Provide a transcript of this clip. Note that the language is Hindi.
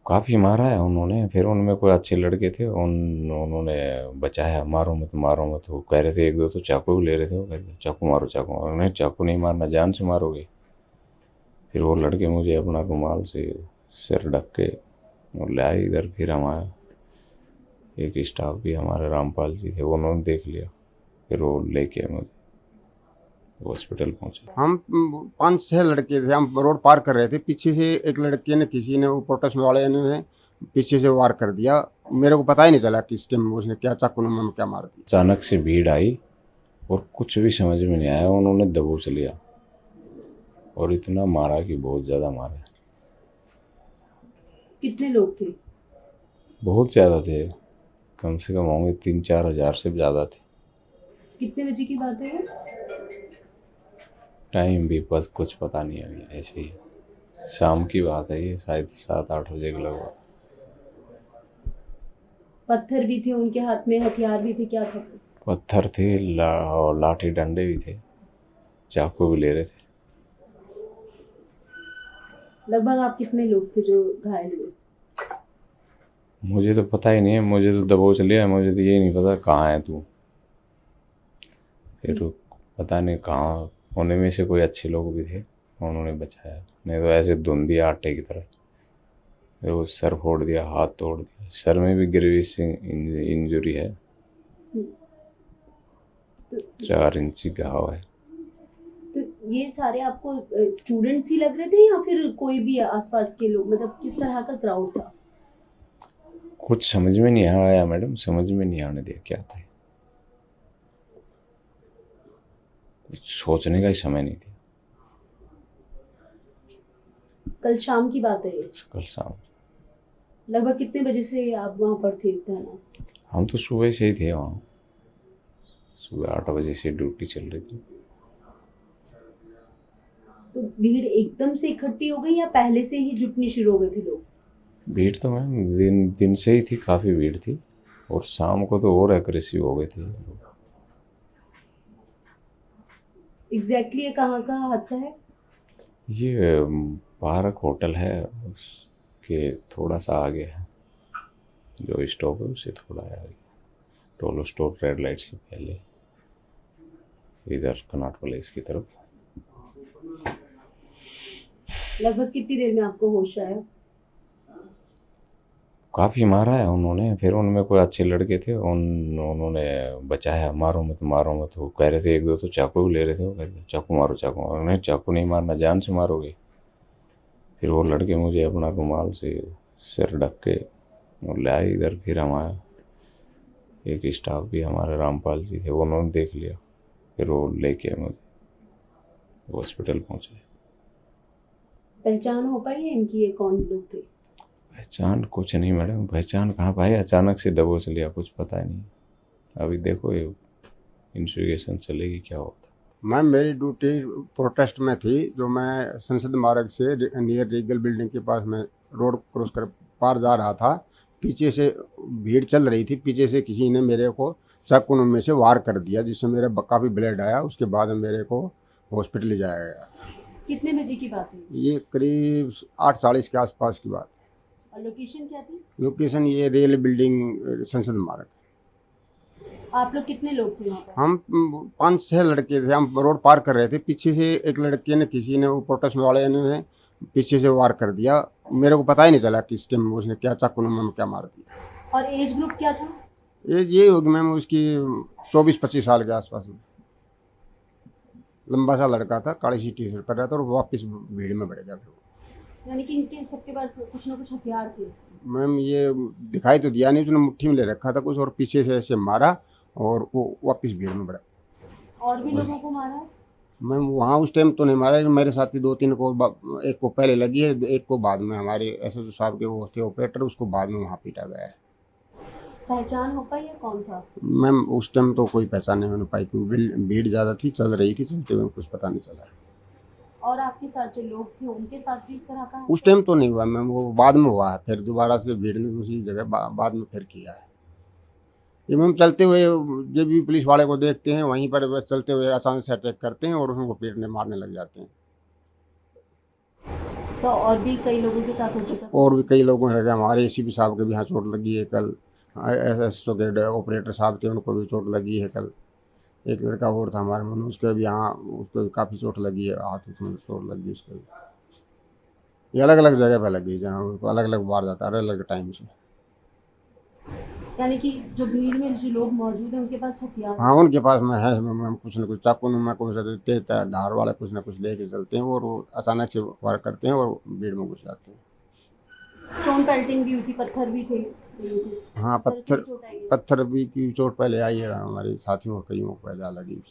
काफ़ी मारा है उन्होंने। फिर उनमें कोई अच्छे लड़के थे, उन्होंने बचाया, मारो मत मारो मत। वो कह रहे थे, एक दो तो चाकू भी ले रहे थे। वो कह रहे थे चाकू मारो चाकू मारो। नहीं, चाकू नहीं मारना, जान से मारोगे। फिर वो लड़के मुझे अपना रुमाल से सिर ढक के और ले आए इधर। फिर हमारा एक स्टाफ भी, हमारे रामपाल जी थे, वो उन्होंने देख लिया। फिर वो लेके मुझे हॉस्पिटल पहुंचे। हम 5-6 लड़के थे, हम रोड पार कर रहे थे, पीछे से एक लड़के ने, किसी ने, वो प्रोटेस्ट वाले ने पीछे से वार कर दिया। मेरे को पता ही नहीं चला किस टाइम उसने क्या चाकू में क्या मार दिया। अचानक से भीड़ आई और कुछ भी समझ में नहीं आया, उन्होंने दबोच लिया और इतना मारा कि बहुत ज़्यादा मारा। कितने लोग थे? बहुत ज़्यादा थे, कम से कम होंगे 3-4 हज़ार से ज़्यादा थे। कितने बजे की बात है ये? टाइम भी बस कुछ पता नहीं है, ऐसे ही शाम की बात है ये, शायद 7-8 बजे के लगभग। पत्थर भी थे उनके हाथ में, हथियार भी थे, क्या था? पत्थर थे, और लाठी डंडे भी थे, चाकू भी ले रहे थे। लगभग आप कितने लोग थे जो घायल हुए? मुझे तो पता ही नहीं है, मुझे तो दबोच लिया। मुझे तो ये नहीं पता कहाँ है तू। फिर पता नहीं कहाँ, होने में से कोई अच्छे लोग भी थे, उन्होंने बचाया। नहीं तो ऐसे धुंधी आटे की तरह वो सर फोड़ दिया, हाथ तोड़ दिया। सर में भी ग्रेविस इंजरी है, हम्म, तो 4 इंची घाव है। तो ये सारे आपको स्टूडेंट्स ही लग रहे थे या फिर कोई भी आसपास के लोग, मतलब किस तरह का क्राउड था? कुछ समझ में नहीं आया मैडम, समझ में नहीं आने दिया क्या था। कुछ सोचने का ही समय नहीं दिया। कल शाम की बात है ये? कल शाम। लगभग कितने बजे से आप वहां पर थे थाना? हम तो सुबह से ही थे वहाँ, सुबह 8 बजे से ड्यूटी चल रही थी। तो भीड़ एकदम से इकट्ठी हो गई या पहले से ही जुटनी शुरू हो गए थे लोग? भीड़ तो मैम दिन दिन से ही थी, काफ़ी भीड़ थी। और शाम को तो और एग्रेसिव हो गए थे। एग्जैक्टली ये कहाँ का हादसा है? ये पार्क होटल है, उसके थोड़ा सा आगे है। जो स्टॉप है उससे थोड़ा आगे, टोलो स्टोर रेड लाइट से पहले, इधर कनाट प्लेस की तरफ। लगभग कितनी देर में आपको होश आया? काफ़ी मारा है उन्होंने। फिर उनमें कोई अच्छे लड़के थे, उन्होंने बचाया, मारो मत मारो मत। वो कह रहे थे, एक दो तो चाकू भी ले रहे थे। वो कह रहे थे चाकू मारो चाकू मारो। नहीं, चाकू नहीं मारना, जान से मारोगे। फिर वो लड़के मुझे अपना रुमाल से सिर ढक के और ले आए इधर। फिर हमारा एक स्टाफ भी, हमारे रामपाल जी थे, वो उन्होंने देख लिया। फिर वो लेके मुझे हॉस्पिटल पहुंचे। पहचान हो पाई है इनकी, ये कौन लोग थे? पहचान कुछ नहीं मैडम, पहचान कहाँ पाई, अचानक से दबोच लिया, कुछ पता ही नहीं। अभी देखो ये इन्वेस्टिगेशन चलेगी क्या होता। मैम, मेरी ड्यूटी प्रोटेस्ट में थी, जो मैं संसद मार्ग से नियर रीगल बिल्डिंग के पास में रोड क्रॉस कर पार जा रहा था। पीछे से भीड़ चल रही थी, पीछे से किसी ने मेरे को चाकू में से वार कर दिया, जिससे मेरे काफ़ी ब्लड आया। उसके बाद मेरे को हॉस्पिटल ले जाया गया। कितने बजे की बात है? ये करीब 8:40 के आसपास की बात। और लोकेशन क्या थी? लोकेशन ये रेल बिल्डिंग, संसद मार्ग। आप लोग कितने लोग थे वहाँ पर? हम 5-6 लड़के थे, हम रोड पार कर रहे थे, पीछे से एक लड़के ने, किसी ने, वो प्रोटेस्ट वाले ने पीछे से वार कर दिया। मेरे को पता ही नहीं चला किस टाइम उसने क्या चाकू में क्या मार दिया। और एज ग्रुप क्या था? ये होगी मैम उसकी 24-25 साल के आसपास में। लंबा सा लड़का था, काली सी टी शर्ट पर रहता, और वापस भीड़ में बढ़ गया फिर। यानी कि इनके सबके पास कुछ ना कुछ हथियार थे? मैम ये दिखाई तो दिया नहीं, उसने मुट्ठी में ले रखा था कुछ, और पीछे से ऐसे मारा और वो वापस भीड़ में बढ़ा। और भी लोगों को मारा है? मैम वहाँ उस टाइम तो नहीं मारा, लेकिन मेरे साथी 2-3 को, एक को पहले लगी है, एक को बाद में, हमारे एसएसओ साहब के वो थे ऑपरेटर, उसको बाद में वहाँ पीटा गया है। पहचान हो पाई है कौन था? मैम उस टाइम तो कोई पहचान नहीं होने पाई, क्योंकि भीड़ ज़्यादा थी, चल रही थी, चलते हुए कुछ पता नहीं चला। और आपके साथ जो लोग थे उनके साथ भी इस तरह का उस टाइम तो नहीं हुआ मैम, वो बाद में हुआ है, फिर दोबारा से भीड़ ने दूसरी जगह बाद में फिर किया है। ये मैम चलते हुए जब भी पुलिस वाले को देखते हैं, वहीं पर बस चलते हुए आसानी से अटैक करते हैं और उनको पीटने मारने लग जाते हैं। तो और भी कई लोगों के साथ हो चुका था। और भी कई लोगों है, हमारे एसीपी साहब के भी यहाँ चोट लगी है कल। एसएसओ के ऑपरेटर साहब थे, उनको भी चोट लगी है कल। एक लड़का और था हमारे मन, उसके भी यहाँ, उसको भी काफ़ी चोट लगी है, हाथ उसमें चोट लगी उसको भी। ये अलग अलग जगह पे लगी, जहाँ उनको अलग अलग वार जाता है, अलग अलग टाइम से। यानी कि जो भीड़ में जो लोग मौजूद हैं उनके पास हथियार हाँ, उनके पास में है, में कुछ न कुछ चाकू नुमा कुछ तेज धार वाले कुछ न कुछ लेके चलते हैं, और वो अचानक से वार करते हैं और भीड़ में घुस जाते हैं। स्टोन पेल्टिंग भी हुई थी, पत्थर भी थे। हाँ, पत्थर से भी चोट आई है। पत्थर भी की चोट पहले आई है, हमारे साथियों को कईयों को पहले लगी।